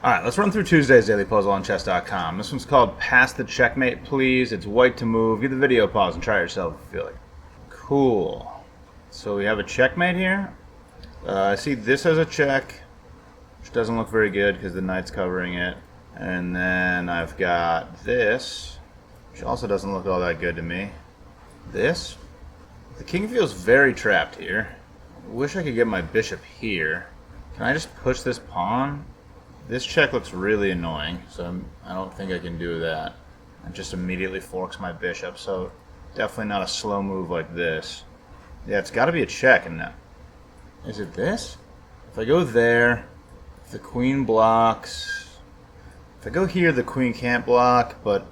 Alright, let's run through Tuesday's daily puzzle on chess.com. This one's called Pass the Checkmate, Please. It's white to move. Give the video a pause and try it yourself if you feel like. Cool. So we have a checkmate here. I see this as a check, which doesn't look very good because the knight's covering it. And then I've got this, which also doesn't look all that good to me. This. The king feels very trapped here. I wish I could get my bishop here. Can I just push this pawn? This check looks really annoying, so I don't think I can do that. It just immediately forks my bishop, so definitely not a slow move like this. Yeah, it's got to be a check, and is it this? If I go there, if the queen blocks. If I go here, the queen can't block, but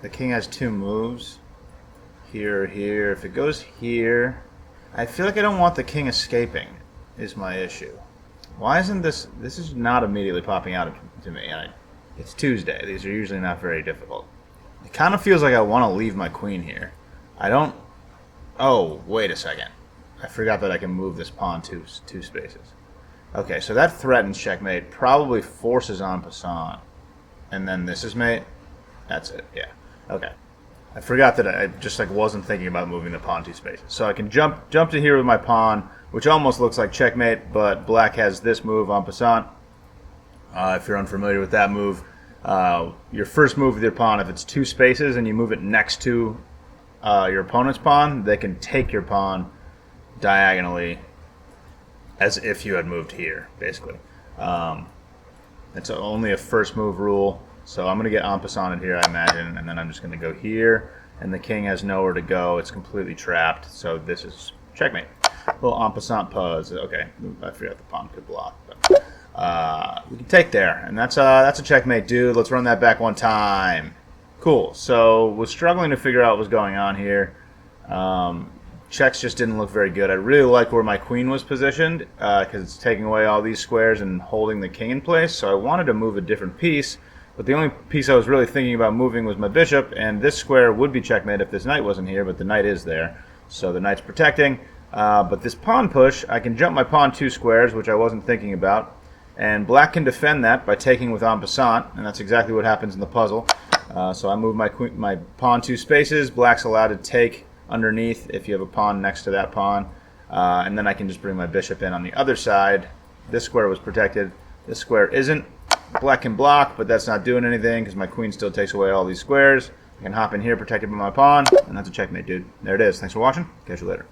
the king has two moves. Here or here. If it goes here, I feel like I don't want the king escaping, is my issue. Why isn't this is not immediately popping out to me. It's Tuesday. These are usually not very difficult. It kind of feels like I want to leave my queen here. I don't... Oh, wait a second. I forgot that I can move this pawn two spaces. Okay, so that threatens checkmate. Probably forces en passant. And then this is mate. That's it, yeah. Okay. I forgot that I just wasn't thinking about moving the pawn two spaces. So I can jump to here with my pawn, which almost looks like checkmate, but black has this move en passant. If you're unfamiliar with that move, your first move with your pawn, if it's two spaces and you move it next to your opponent's pawn, they can take your pawn diagonally as if you had moved here, basically. It's only a first move rule. So I'm going to get en passant in here, I imagine, and then I'm just going to go here, and the king has nowhere to go. It's completely trapped, so this is checkmate. A little en passant puzz. Okay, I forgot the pawn could block, but we can take there, and that's a checkmate, dude. Let's run that back one time. Cool. So was struggling to figure out what was going on here. Checks just didn't look very good. I really like where my queen was positioned because it's taking away all these squares and holding the king in place. So I wanted to move a different piece. But the only piece I was really thinking about moving was my bishop, and this square would be checkmate if this knight wasn't here, but the knight is there. So the knight's protecting. But this pawn push, I can jump my pawn two squares, which I wasn't thinking about. And black can defend that by taking with en passant, and that's exactly what happens in the puzzle. So I move my pawn two spaces. Black's allowed to take underneath if you have a pawn next to that pawn. And then I can just bring my bishop in on the other side. This square was protected. This square isn't. Black can block, but that's not doing anything because my queen still takes away all these squares. I can hop in here protected by my pawn, and that's a checkmate, dude. There it is. Thanks for watching. Catch you later.